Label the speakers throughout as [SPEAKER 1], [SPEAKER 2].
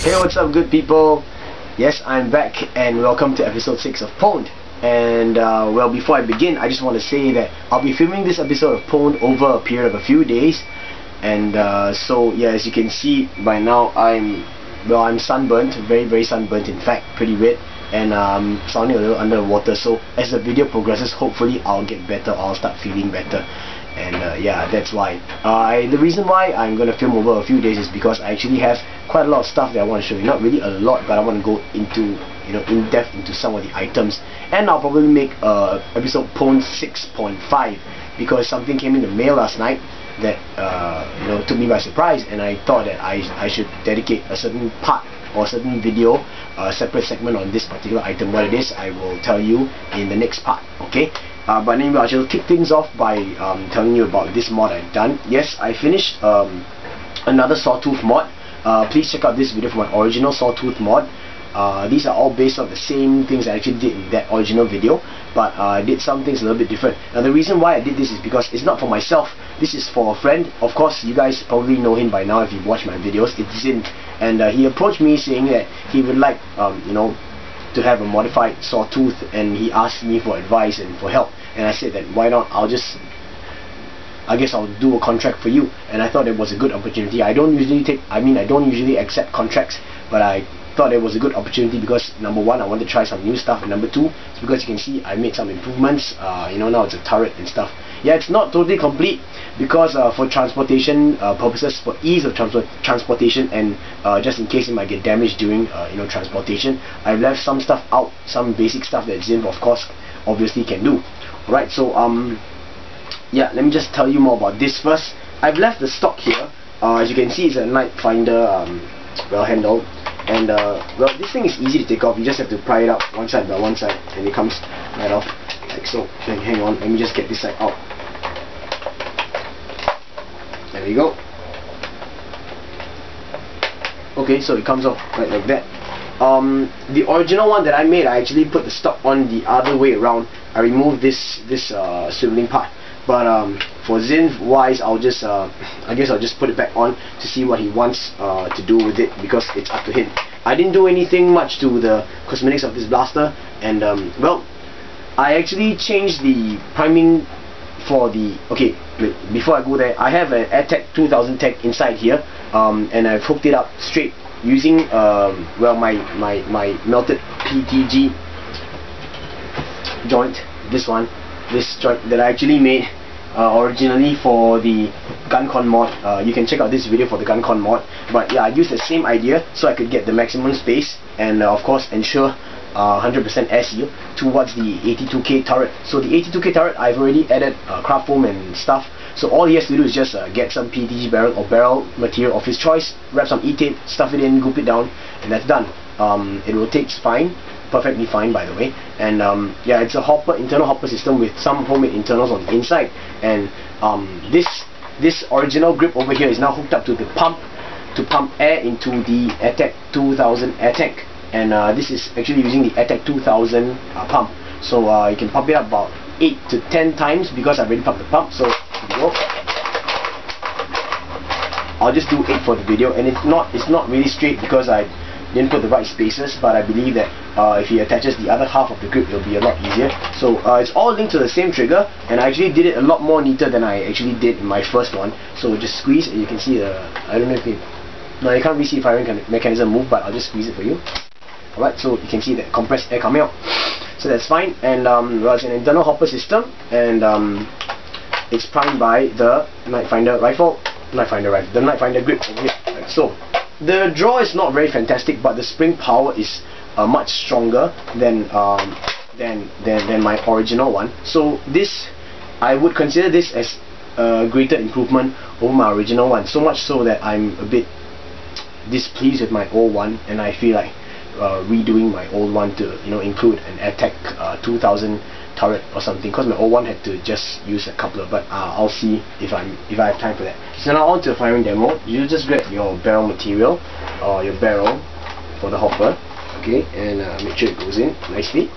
[SPEAKER 1] Hey, what's up good people? Yes, I'm back and welcome to episode 6 of PWND. And well, before I begin, I just want to say that I'll be filming this episode of PWND over a period of a few days. And so yeah, as you can see by now, I'm sunburnt, very sunburnt, in fact, pretty red, and sounding a little underwater. So as the video progresses, hopefully I'll get better, I'll start feeling better. And yeah, that's why. The reason why I'm going to film over a few days is because I actually have quite a lot of stuff that I want to show you. Not really a lot, but I want to go into, in depth into some of the items. And I'll probably make episode PWND 6.5 because something came in the mail last night that took me by surprise, and I thought that I should dedicate a certain part or a certain video, a separate segment on this particular item. What it is, I will tell you in the next part, okay? But anyway, I shall kick things off by telling you about this mod I've done. Yes, I finished another Sawtooth Mod. Please check out this video for my original Sawtooth Mod. These are all based on the same things I actually did in that original video, but I did some things a little bit different. Now the reason why I did this is because it's not for myself, this is for a friend. Of course, you guys probably know him by now if you've watched my videos. It's Zin, and he approached me saying that he would like to have a modified Sawtooth, and he asked me for advice and for help, and I said that why not, I guess I'll do a contract for you. And I thought it was a good opportunity. I don't usually accept contracts, but I thought it was a good opportunity because number one, I wanted to try some new stuff, and number two, it's because you can see I made some improvements. Now it's a turret and stuff. Yeah, it's not totally complete because for transportation purposes, for ease of transportation, and just in case it might get damaged during transportation, I've left some stuff out, some basic stuff that Zin of course obviously can do. Alright, so yeah, let me just tell you more about this first. I've left the stock here. As you can see, it's a night finder well handle, and well, this thing is easy to take off. You just have to pry it out one side by one side, and it comes right off like so. Hang on, let me just get this side out. There we go. Okay, so it comes off right like that. The original one that I made, I actually put the stock on the other way around. I removed this swiveling part, but for Zin wise, I'll just I guess I'll just put it back on to see what he wants to do with it, because it's up to him. I didn't do anything much to the cosmetics of this blaster, and well, I actually changed the priming for the, okay, before I go there, I have an Airtank 2000 tech inside here, and I've hooked it up straight using well, my melted PTG joint, this joint that I actually made originally for the GunCon mod. You can check out this video for the GunCon mod, but yeah, I used the same idea so I could get the maximum space and of course ensure 100% air seal towards the AT2K turret. So the AT2K turret, I've already added craft foam and stuff, so all he has to do is just get some PTG barrel or barrel material of his choice, wrap some E-tape, stuff it in, goop it down, and that's done. It rotates fine, perfectly fine by the way, and yeah, it's a internal hopper system with some homemade internals on the inside, and this original grip over here is now hooked up to the pump to pump air into the Airtank 2000 air tank. And this is actually using the Airtank 2000 pump, so you can pump it up about 8 to 10 times because I've already pumped the pump. So here we go. I'll just do 8 for the video, and it's not really straight because I didn't put the right spacers, but I believe that if he attaches the other half of the grip, it'll be a lot easier. So it's all linked to the same trigger, and I actually did it a lot more neater than I actually did in my first one. So just squeeze, and you can see the, I don't know if you can't really see the firing mechanism move, but I'll just squeeze it for you. Alright, so you can see that compressed air coming out, so that's fine. And well, it's an internal hopper system, and it's primed by the night finder grip over here. Like so. The draw is not very fantastic, but the spring power is much stronger than my original one. So this, I would consider this as a greater improvement over my original one. So much so that I'm a bit displeased with my old one, and I feel like redoing my old one to include an Airtank 2000 turret or something, because my old one had to just use a coupler, but I'll see if I have time for that. So now on to the firing demo. You just grab your barrel material or your barrel for the hopper, okay, and make sure it goes in nicely.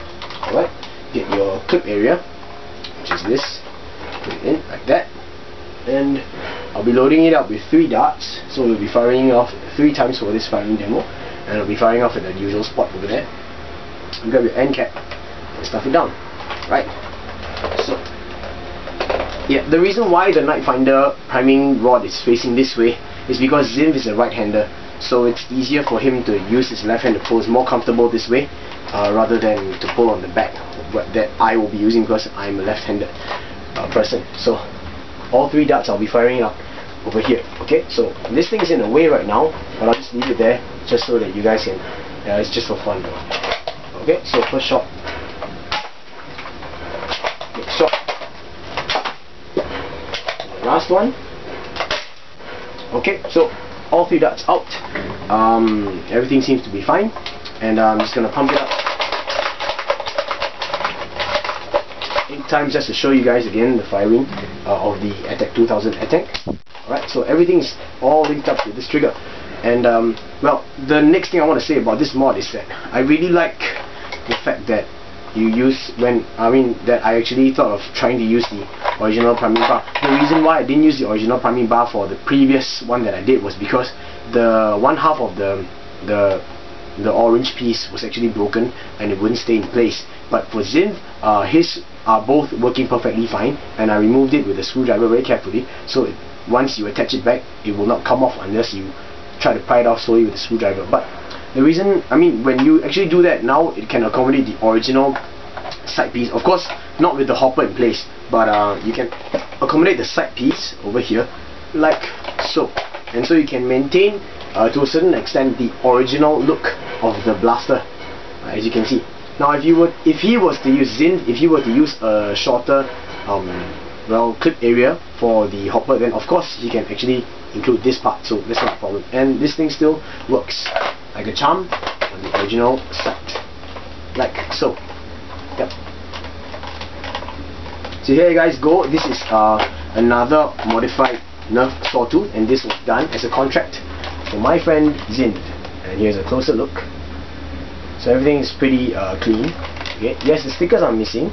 [SPEAKER 1] Alright, get your clip area, which is this, put it in like that, and I'll be loading it up with 3 darts, so we'll be firing off 3 times for this firing demo. and I'll be firing off at the usual spot over there. You grab your end cap and stuff it down. Right. So yeah, the reason why the Night Finder priming rod is facing this way is because Zinv is a right-hander, so it's easier for him to use his left hand to pull. It's more comfortable this way rather than to pull on the back that I will be using because I'm a left-handed person. So all 3 darts I'll be firing up over here. Okay, so this thing is in the way right now, but I'll just leave it there just so that you guys can, it's just for fun though. Okay, so first shot. Next shot. Last one. Okay, so all 3 darts out. Everything seems to be fine, and I'm just gonna pump it up 8 times just to show you guys again the firing of the Attack 2000 Airtank. Alright, so everything's all linked up to this trigger, and well, the next thing I want to say about this mod is that I really like the fact that you use that I actually thought of trying to use the original priming bar. The reason why I didn't use the original priming bar for the previous one that I did was because the one half of the orange piece was actually broken and it wouldn't stay in place. But for Zinv, his are both working perfectly fine, and I removed it with a screwdriver very carefully, so once you attach it back, it will not come off unless you try to pry it off slowly with a screwdriver. But the reason, when you actually do that now, it can accommodate the original side piece. Of course, not with the hopper in place, but you can accommodate the side piece over here, like so. And so you can maintain, to a certain extent, the original look of the blaster, as you can see. Now, if he was to use Zinv, if he were to use a shorter, clip area for the hopper, then of course he can actually include this part, so that's not a problem. And this thing still works like a charm on the original side, like so. Yep. So here you guys go. This is another modified Nerf Sawtooth, and this was done as a contract for my friend Zinv. And here's a closer look. So everything is pretty clean. Okay. Yes, the stickers are missing,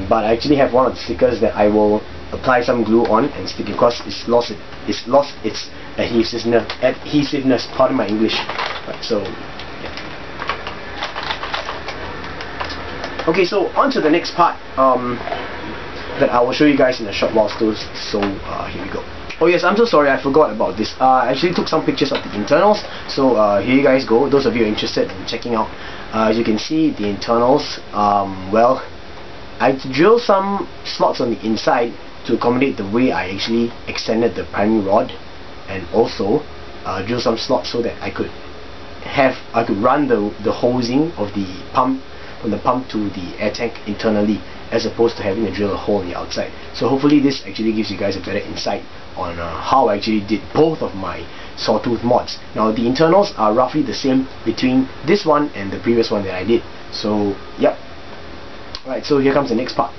[SPEAKER 1] but I actually have one of the stickers that I will apply some glue on and stick it because it's lost its adhesiveness. Pardon my English. Right, so yeah. Okay, so on to the next part that I will show you guys in a short while. So here we go. Oh yes, I'm so sorry, I forgot about this. I actually took some pictures of the internals, so here you guys go. Those of you interested in checking out, as you can see, the internals, well, I drilled some slots on the inside to accommodate the way I actually extended the priming rod, and also drill some slots so that I could run the hosing of the pump, from the pump to the air tank internally, as opposed to having to drill a hole on the outside. So hopefully this actually gives you guys a better insight on how I actually did both of my Sawtooth mods. Now the internals are roughly the same between this one and the previous one that I did. So yep. Alright, so here comes the next part.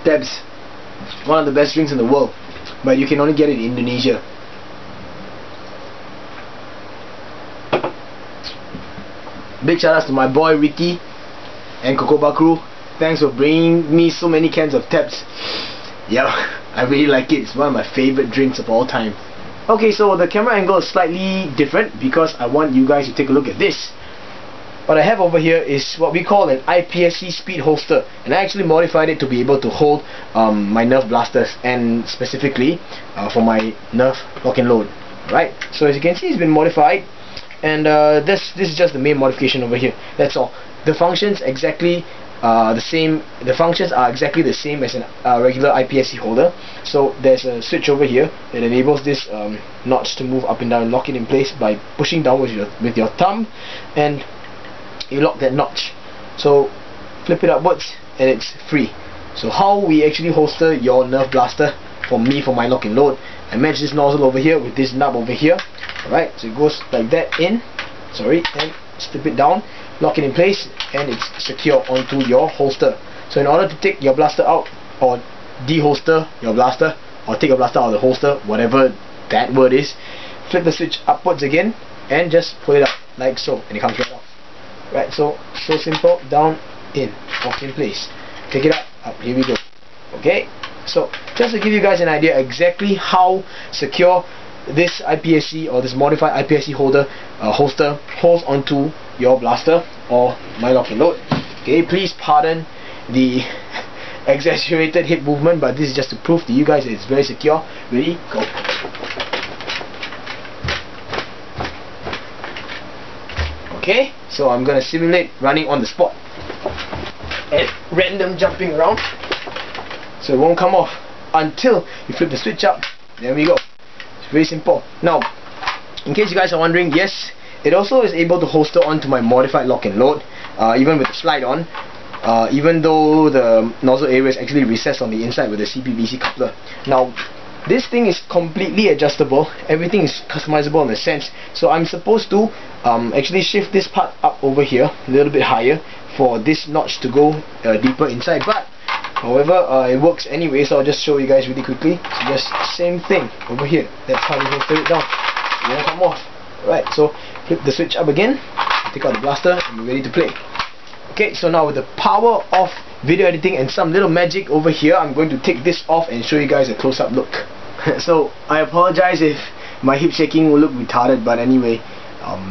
[SPEAKER 1] Tabs, one of the best drinks in the world, but you can only get it in Indonesia. Big shout outs to my boy Ricky and Kokoba crew. Thanks for bringing me so many cans of Tabs. Yeah, I really like it. It's one of my favorite drinks of all time. Okay, so the camera angle is slightly different because I want you guys to take a look at this. What I have over here is what we call an IPSC speed holster, and I actually modified it to be able to hold my Nerf blasters, and specifically for my Nerf lock and load. Right, so as you can see, it's been modified, and this is just the main modification over here. That's all. The functions exactly the same. The functions are exactly the same as a regular IPSC holder. So there's a switch over here that enables this notch to move up and down and lock it in place by pushing down with your thumb, and you lock that notch. So flip it upwards and it's free. So how we actually holster your Nerf blaster, for my lock and load, I match this nozzle over here with this nub over here. Alright, so it goes like that in, and slip it down, lock it in place, and it's secure onto your holster. So in order to take your blaster out, or deholster your blaster, or take your blaster out of the holster, whatever that word is, flip the switch upwards again and just pull it up like so, and it comes right off. Right, so simple. Down, in, lock in place. Take it up, here we go. Okay, So just to give you guys an idea exactly how secure this IPSC or this modified IPSC holster holds onto your blaster or my lock and load. Okay, please pardon the exaggerated hip movement, but this is just to prove to you guys that it's very secure. Ready? Go. Okay, so I'm gonna simulate running on the spot and random jumping around, so it won't come off until you flip the switch up. There we go. It's very simple. Now, in case you guys are wondering, yes, it also is able to holster onto my modified lock and load, even with the slide on, even though the nozzle area is actually recessed on the inside with the CPVC coupler. Now, this thing is completely adjustable. Everything is customizable in a sense. So I'm supposed to actually shift this part up over here a little bit higher for this notch to go deeper inside. But however, it works anyway. So I'll just show you guys really quickly. So just same thing over here. That's how you holster it down. It won't come off. Right. So flip the switch up again. Take out the blaster and we're ready to play. Okay, so now with the power of video editing and some little magic over here, I'm going to take this off and show you guys a close-up look. So I apologize if my hip shaking will look retarded, but anyway,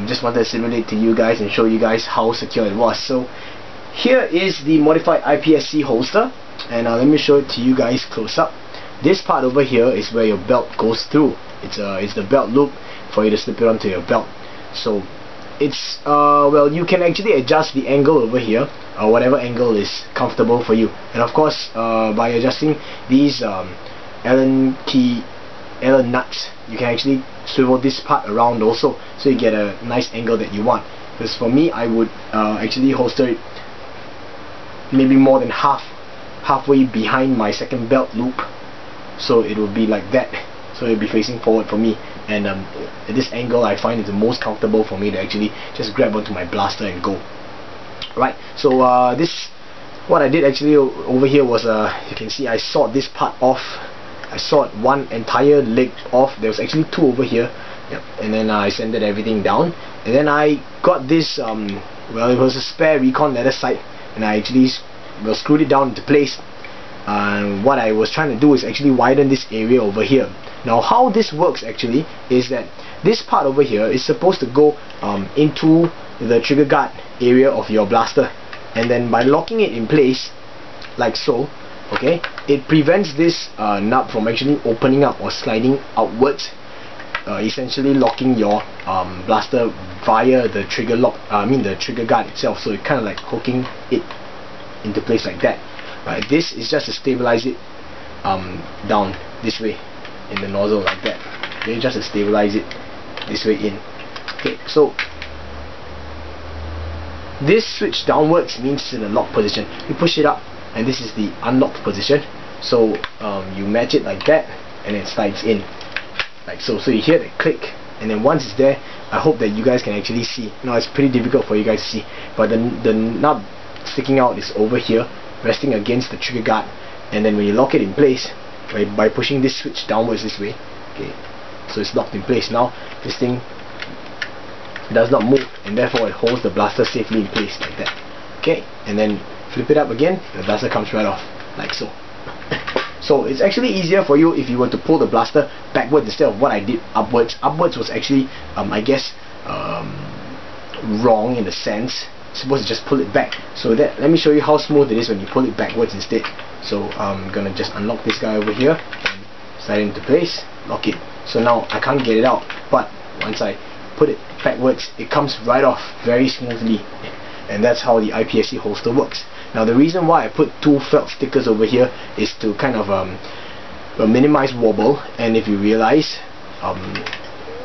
[SPEAKER 1] just wanted to simulate to you guys and show you guys how secure it was. So here is the modified IPSC holster, and let me show it to you guys close up. This part over here is where your belt goes through. It's the belt loop for you to slip it onto your belt. So it's well, you can actually adjust the angle over here, whatever angle is comfortable for you, and of course by adjusting these Allen nuts, you can actually swivel this part around also, so you get a nice angle that you want. Because for me, I would actually holster it maybe more than halfway behind my second belt loop, so it will be like that. So it'll be facing forward for me, and at this angle I find it the most comfortable for me to actually just grab onto my blaster and go. Right, so this, what I did actually over here was, you can see I sawed this part off. I sawed one entire leg off. There was actually two over here. Yep. And then I sanded everything down, and then I got this well, it was a spare recon leather sight, and I actually screwed it down into place. What I was trying to do is actually widen this area over here. Now how this works actually is that this part over here is supposed to go into the trigger guard area of your blaster, and then by locking it in place like so, okay, it prevents this nut from actually opening up or sliding outwards, essentially locking your blaster via the trigger lock, the trigger guard itself. So it kind of like hooking it into place like that. Right, this is just to stabilize it down this way in the nozzle like that. Okay, just to stabilize it this way in. Okay, so this switch downwards means it's in the lock position. You push it up, and this is the unlocked position. So you match it like that, and it slides in like so. So you hear the click, and then once it's there, I hope that you guys can actually see. Now it's pretty difficult for you guys to see, but the nut sticking out is over here, resting against the trigger guard, and then when you lock it in place, right, by pushing this switch downwards this way, okay, so it's locked in place. Now this thing does not move, and therefore it holds the blaster safely in place like that. Okay, and then flip it up again, the blaster comes right off like so. So it's actually easier for you if you were to pull the blaster backwards instead of what I did upwards. Upwards was actually I guess wrong in a sense. Supposed to just pull it back. So that, let me show you how smooth it is when you pull it backwards instead. So I'm gonna just unlock this guy over here and slide it into place, lock it. So now I can't get it out, but once I put it backwards, it comes right off very smoothly, and that's how the IPSC holster works. Now the reason why I put two felt stickers over here is to kind of minimize wobble. And if you realize,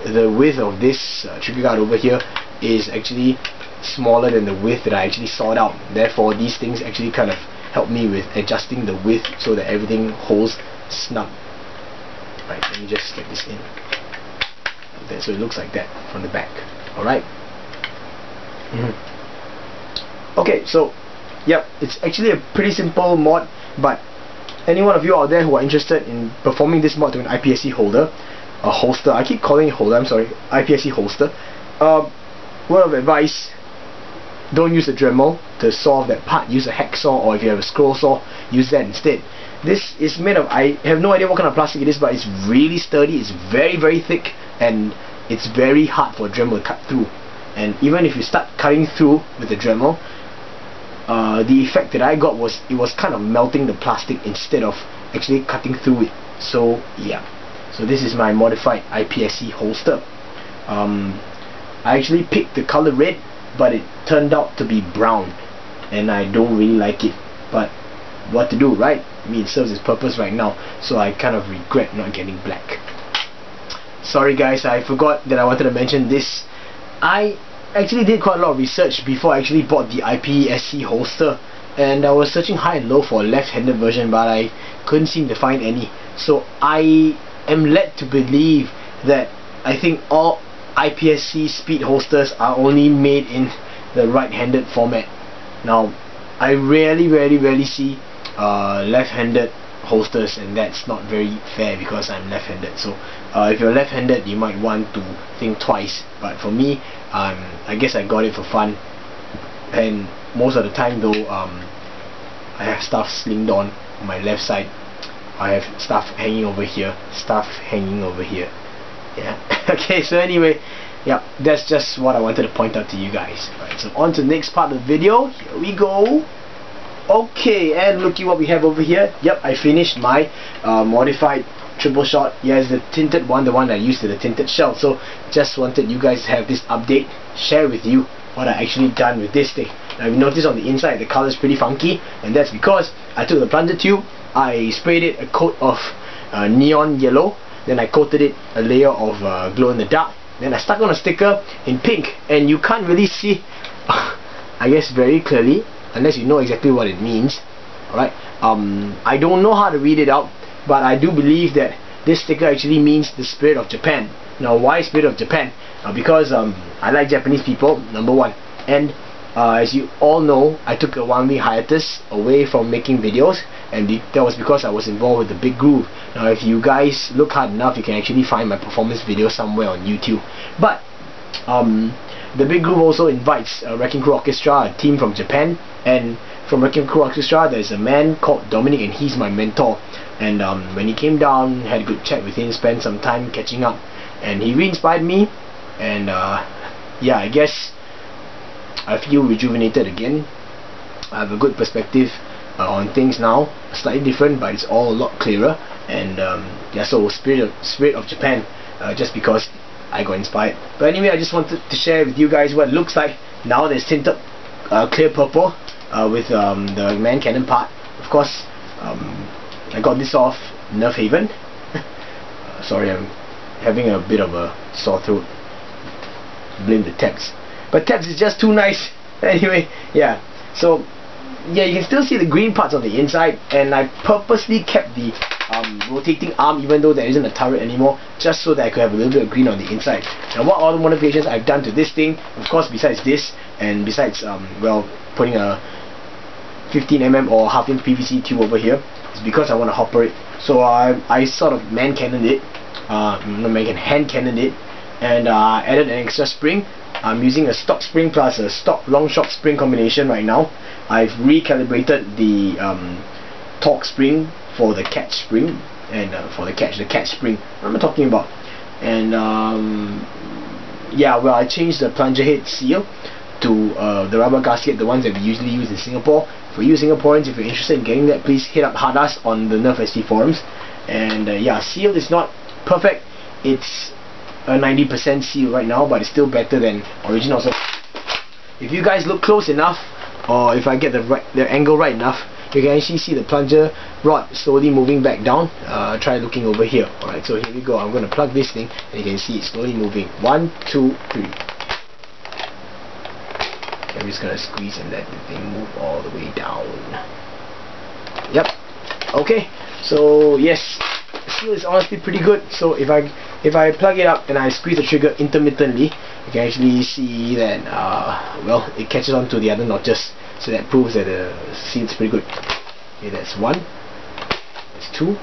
[SPEAKER 1] the width of this trigger guard over here is actually smaller than the width that I actually sawed out. Therefore these things actually kind of help me with adjusting the width so that everything holds snug. Right, let me just get this in like that, so it looks like that from the back. Alright. Okay, so yep, it's actually a pretty simple mod, but any one of you out there who are interested in performing this mod to an IPSC holder, a holster, I keep calling it holder, I'm sorry, IPSC holster, word of advice, don't use a Dremel to solve that part. Use a hacksaw, or if you have a scroll saw, use that instead. This is made of, I have no idea what kind of plastic it is, but it's really sturdy, it's very very thick, and it's very hard for a Dremel to cut through. And even if you start cutting through with the Dremel, the effect that I got was, it was kind of melting the plastic instead of actually cutting through it. So yeah, so this is my modified IPSC holster. I actually picked the color red, but it turned out to be brown, and I don't really like it, but what to do, right? I mean, it serves its purpose right now, so I kind of regret not getting black. Sorry guys, I forgot that I wanted to mention this. I actually did quite a lot of research before I actually bought the IPSC holster, and I was searching high and low for a left-handed version, but I couldn't seem to find any. So I am led to believe that I think all IPSC speed holsters are only made in the right-handed format. Now, I rarely see left-handed holsters, and that's not very fair because I'm left-handed. So if you're left-handed, you might want to think twice, but for me, I guess I got it for fun, and most of the time though, I have stuff slinged on my left side. I have stuff hanging over here, stuff hanging over here. Yeah. Okay, so anyway, yeah, that's just what I wanted to point out to you guys. Right, so on to the next part of the video. Here we go. Okay, and looky what we have over here. Yep, I finished my modified Tripleshot. Yes, the tinted one, the one I used to the tinted shell. So just wanted you guys to have this update, share with you what I actually done with this thing. Now you notice on the inside the color is pretty funky, and that's because I took the plunger tube, I sprayed it a coat of neon yellow, then I coated it a layer of glow in the dark, then I stuck on a sticker in pink, and you can't really see I guess very clearly unless you know exactly what it means. Alright, I don't know how to read it out, but I do believe that this sticker actually means the spirit of Japan. Now why spirit of Japan? Because I like Japanese people, number one, and as you all know, I took a 1 week hiatus away from making videos, and that was because I was involved with the Big Groove. Now if you guys look hard enough, you can actually find my performance video somewhere on YouTube. But the Big Groove also invites a Wrecking Crew Orchestra, a team from Japan, and from Wrecking Crew Orchestra there's a man called Dominic, and he's my mentor. And when he came down, had a good chat with him, spent some time catching up, and he re-inspired me, and yeah, I guess I feel rejuvenated again. I have a good perspective on things now, slightly different, but it's all a lot clearer. And yeah, so spirit of Japan, just because I got inspired. But anyway, I just wanted to share with you guys what it looks like now that it's tinted clear purple with the man cannon part. Of course, I got this off Nerfhaven. Sorry, I'm having a bit of a sore throat. Blame the tabs, but tabs is just too nice. Anyway, yeah, so yeah, you can still see the green parts on the inside, and I purposely kept the rotating arm even though there isn't a turret anymore, just so that I could have a little bit of green on the inside. Now what other modifications I've done to this thing, of course, besides this, and besides well, putting a 15mm or half-inch PVC tube over here, is because I want to hopper it. So I sort of hand cannoned it, and added an extra spring. I'm using a stock spring plus a stock Longshot spring combination right now. I've recalibrated the torque spring for the catch spring, and for the catch spring. What am I talking about? And yeah, well, I changed the plunger head seal to the rubber gasket, the ones that we usually use in Singapore. For you Singaporeans, if you're interested in getting that, please hit up Hadas on the NerfSG forums. And yeah, seal is not perfect. It's a 90% seal right now, but it's still better than original. So if you guys look close enough, or if I get the angle right enough, you can actually see the plunger rod slowly moving back down. Try looking over here. Alright, so here we go. I'm going to plug this thing, and you can see it slowly moving. 1, 2, 3. I'm just going to squeeze and let the thing move all the way down. Yep. Okay, so yes, the seal is honestly pretty good. So if I plug it up and I squeeze the trigger intermittently, you can actually see that well, it catches on to the other notches. So that proves that the seal is pretty good. Okay, that's 1, that's 2,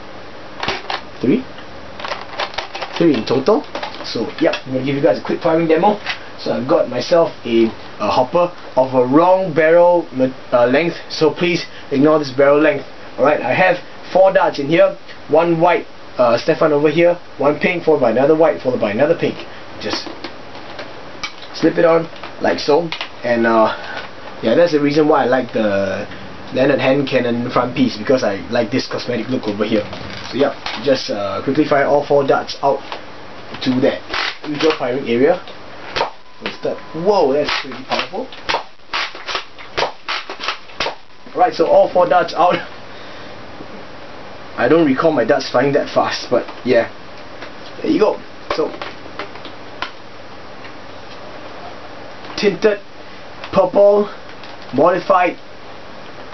[SPEAKER 1] 3 in total. So yep, I'm going to give you guys a quick firing demo. So I've got myself a hopper of a wrong barrel length, so please ignore this barrel length. Alright, I have 4 darts in here, one white Stefan over here, one pink followed by another white followed by another pink. Just slip it on like so, and yeah, that's the reason why I like the Lanard hand cannon front piece, because I like this cosmetic look over here. So yeah, just quickly fire all 4 darts out to that usual firing area. Whoa, that's pretty powerful. Alright, so all 4 darts out. I don't recall my darts flying that fast, but yeah, there you go. So tinted purple modified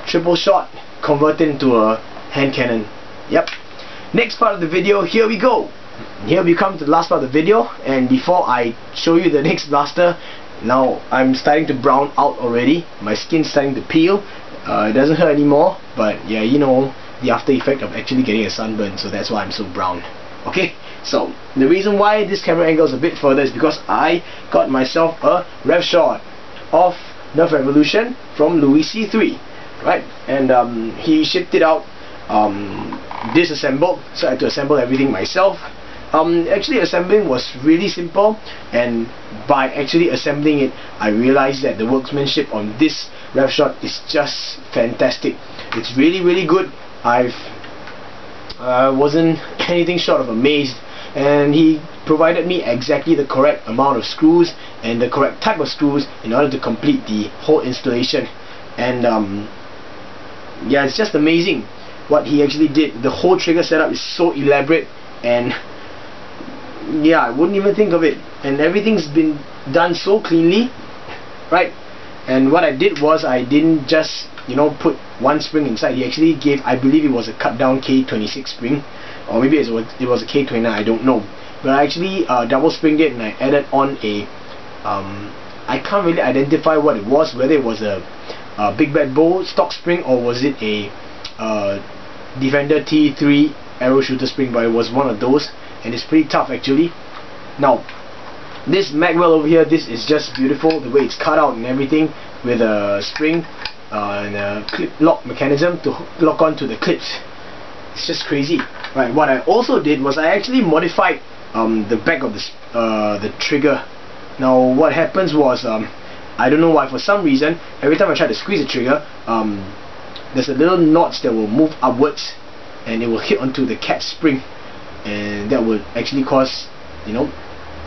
[SPEAKER 1] triple shot converted into a hand cannon. Yep. Next part of the video, here we go. Here we come to the last part of the video, and before I show you the next blaster, now I'm starting to brown out already. My skin's starting to peel. It doesn't hurt anymore, but yeah, you know, the after effect of actually getting a sunburn, so that's why I'm so brown. Okay, so the reason why this camera angle is a bit further is because I got myself a Revshot of NerfRevolution from Louis C3, right? And he shipped it out disassembled, so I had to assemble everything myself. Actually assembling was really simple, and by actually assembling it I realized that the workmanship on this Revshot is just fantastic. It's really good. I wasn't anything short of amazed, and he provided me exactly the correct amount of screws and the correct type of screws in order to complete the whole installation. And yeah, it's just amazing what he actually did. The whole trigger setup is so elaborate, and yeah, I wouldn't even think of it, and everything's been done so cleanly, right? And what I did was I didn't just, you know, put one spring inside. He actually gave, I believe it was a cut down K26 spring, or maybe it was a K29, I don't know, but I actually double springed it, and I added on a I can't really identify what it was, whether it was a Big Bad Bull stock spring or was it a Defender T3 arrow shooter spring, but it was one of those, and it's pretty tough actually. Now this magwell over here, this is just beautiful, the way it's cut out and everything, with a spring and a clip lock mechanism to lock onto the clips. It's just crazy, right? What I also did was I actually modified the back of the trigger. Now what happens was, I don't know why, for some reason every time I try to squeeze the trigger, there's a little notch that will move upwards and it will hit onto the catch spring, and that will actually cause, you know,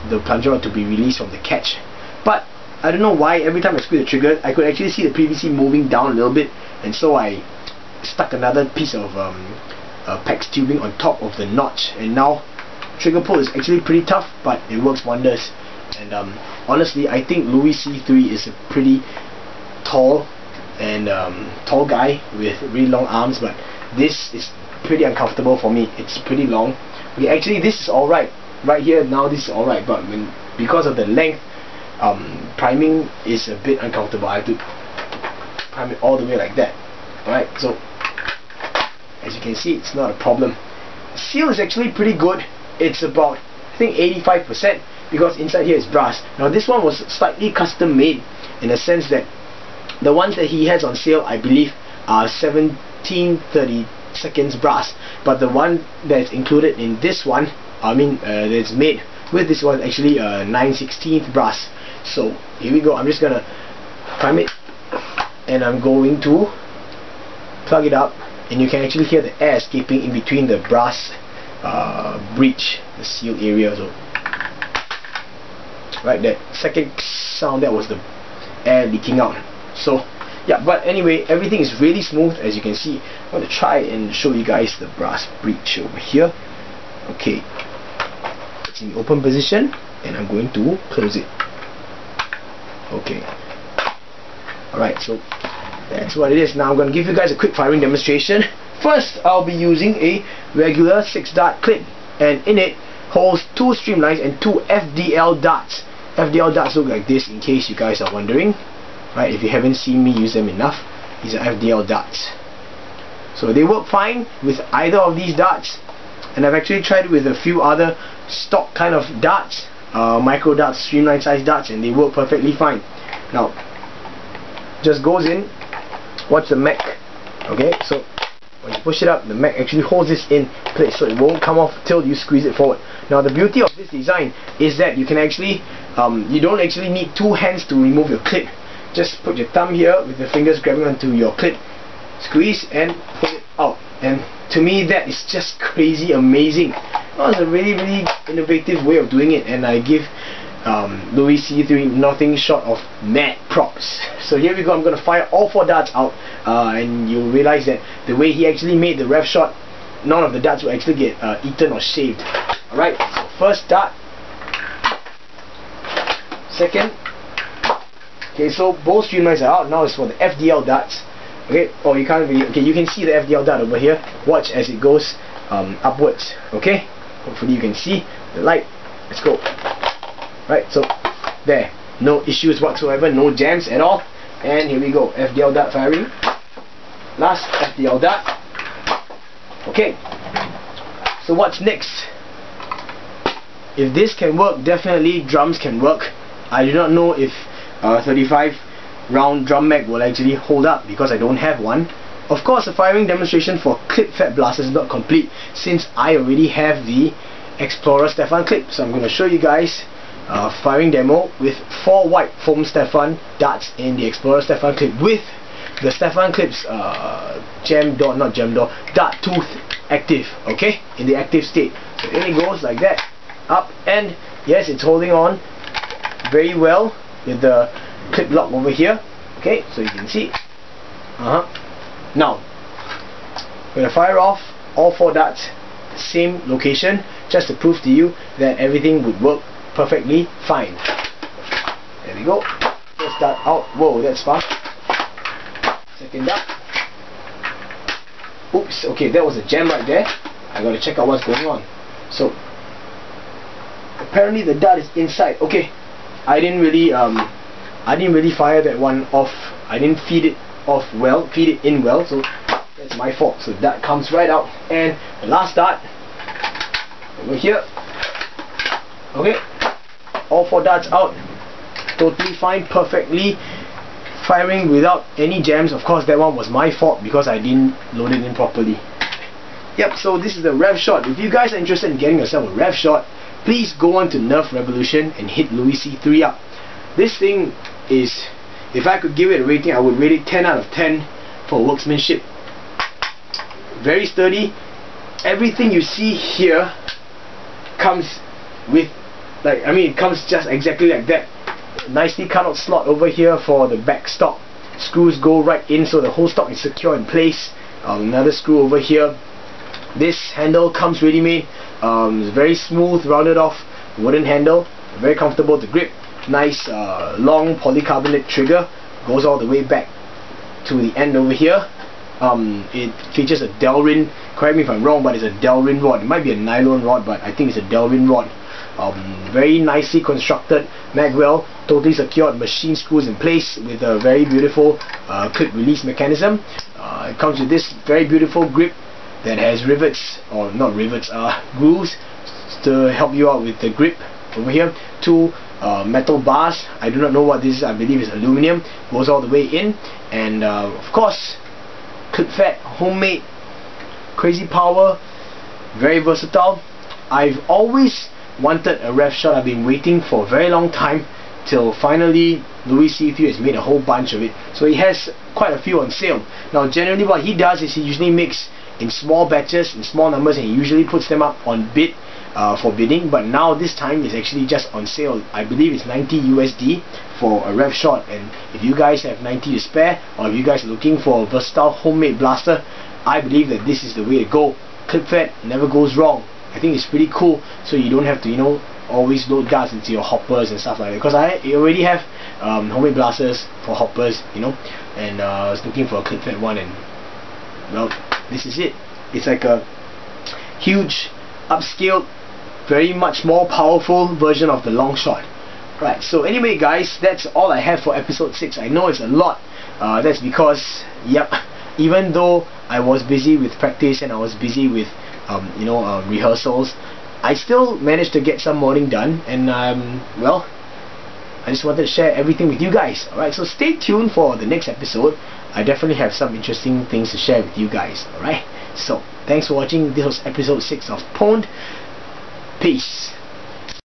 [SPEAKER 1] the plunger rod to be released from the catch. But I don't know why every time I squeeze the trigger I could actually see the PVC moving down a little bit, and so I stuck another piece of PEX tubing on top of the notch, and now trigger pull is actually pretty tough, but it works wonders. And honestly, I think Louis C3 is a pretty tall guy with really long arms, but this is pretty uncomfortable for me. It's pretty long. Okay, actually this is alright right here now, this is alright, but because of the length, priming is a bit uncomfortable. I have to prime it all the way like that. Alright, so as you can see, it's not a problem. The seal is actually pretty good. It's about, I think, 85%, because inside here is brass. Now this one was slightly custom made, in a sense that the ones that he has on sale, I believe, are 1732 brass, but the one that's included in this one, that's made with this one, actually 9/16 brass. So here we go. I'm just gonna prime it, and I'm going to plug it up, and you can actually hear the air escaping in between the brass breech, the seal area. So right, that second sound, that was the air leaking out. So yeah, but anyway, everything is really smooth, as you can see. I'm going to try and show you guys the brass breech over here. Okay, it's in the open position, and I'm going to close it. Okay, alright, so that's what it is. Now I'm going to give you guys a quick firing demonstration. First, I'll be using a regular 6-dart clip, and in it holds 2 streamlines and 2 FDL darts. FDL darts look like this, in case you guys are wondering. Right, if you haven't seen me use them enough, these are FDL darts. So they work fine with either of these darts, and I've actually tried it with a few other stock kind of darts, micro darts, streamline size darts, and they work perfectly fine. Now just goes in. Watch the mag. Okay, so when you push it up, the mag actually holds this in place, so it won't come off till you squeeze it forward. Now the beauty of this design is that you can actually, you don't actually need two hands to remove your clip. Just put your thumb here with the fingers grabbing onto your clip, squeeze and pull it out. And to me that is just crazy amazing. That was a really innovative way of doing it, and I give Louis C3 nothing short of mad props. So here we go. I'm going to fire all 4 darts out, and you'll realize that the way he actually made the Revshot, none of the darts will actually get eaten or shaved. Alright, so first dart, second. Okay, so both streamlines are out. Now it's for the FDL darts. Okay, oh, you can't really, okay, you can see the FDL dart over here. Watch as it goes upwards. Okay, hopefully you can see the light. Let's go. Right, so there, no issues whatsoever, no jams at all. And here we go, FDL dart firing. Last FDL dart. Okay, so what's next? If this can work, definitely drums can work. I do not know if 35 round drum mag will actually hold up because I don't have one. Of course, the firing demonstration for clip fed blasters is not complete since I already have the Explorer Stefan clip. So I'm going to show you guys firing demo with 4 white foam Stefan darts in the Explorer Stefan clip with the Stefan clips dart tooth active, okay, in the active state. So in it goes like that, up, and yes, it's holding on very well with the clip lock over here. Okay, so you can see. Now I'm going to fire off all 4 darts, same location, just to prove to you that everything would work perfectly fine. There we go. First dart out. Whoa, that's fast. Second dart. Oops, okay, that was a jam right there. I gotta check out what's going on. So apparently the dart is inside. Okay, I didn't really fire that one off. I didn't feed it in well, so that's my fault. So that comes right out. And the last dart over here. Okay, all 4 darts out, totally fine, perfectly firing without any jams. Of course, that one was my fault because I didn't load it in properly. Yep, so this is the Revshot. If you guys are interested in getting yourself a Revshot, please go on to NerfRevolution and hit Louis C3 up. This thing is, if I could give it a rating, I would rate it 10 out of 10 for workmanship. Very sturdy. Everything you see here comes with, like, I mean, it comes just exactly like that. Nicely cut out slot over here for the back stock. Screws go right in, so the whole stock is secure in place. Another screw over here. This handle comes ready made. It's very smooth, rounded off wooden handle, very comfortable to grip. Nice long polycarbonate trigger, goes all the way back to the end over here. It features a Delrin, correct me if I'm wrong, but it's a Delrin rod. It might be a nylon rod, but I think it's a Delrin rod. Very nicely constructed magwell, totally secured, machine screws in place with a very beautiful clip release mechanism. It comes with this very beautiful grip that has rivets, or not rivets, grooves to help you out with the grip over here. 2 metal bars. I do not know what this is. I believe it's aluminum. Goes all the way in, and of course, clip fed, homemade, crazy power, very versatile. I've always wanted a Revshot. I've been waiting for a very long time till finally Louis C3 has made a whole bunch of it. So he has quite a few on sale. Now generally what he does is he usually makes in small batches, in small numbers, and he usually puts them up on bid for bidding, but now this time it's actually just on sale. I believe it's 90 USD for a Revshot, and if you guys have 90 to spare, or if you guys are looking for a versatile homemade blaster, I believe that this is the way to go. Clip fed, never goes wrong. I think it's pretty cool, so you don't have to, you know, always load darts into your hoppers and stuff like that, because I already have homemade blasters for hoppers, you know, and I was looking for a clip fed one, and well, this is it. It's like a huge upscaled, very much more powerful version of the Longshot. Right, so anyway guys, that's all I have for episode 6. I know it's a lot. That's because, yep, even though I was busy with practice and I was busy with rehearsals, I still managed to get some modding done, and well, I just wanted to share everything with you guys. Alright, so stay tuned for the next episode. I definitely have some interesting things to share with you guys. Alright, so thanks for watching. This was episode 6 of pwned. Peace.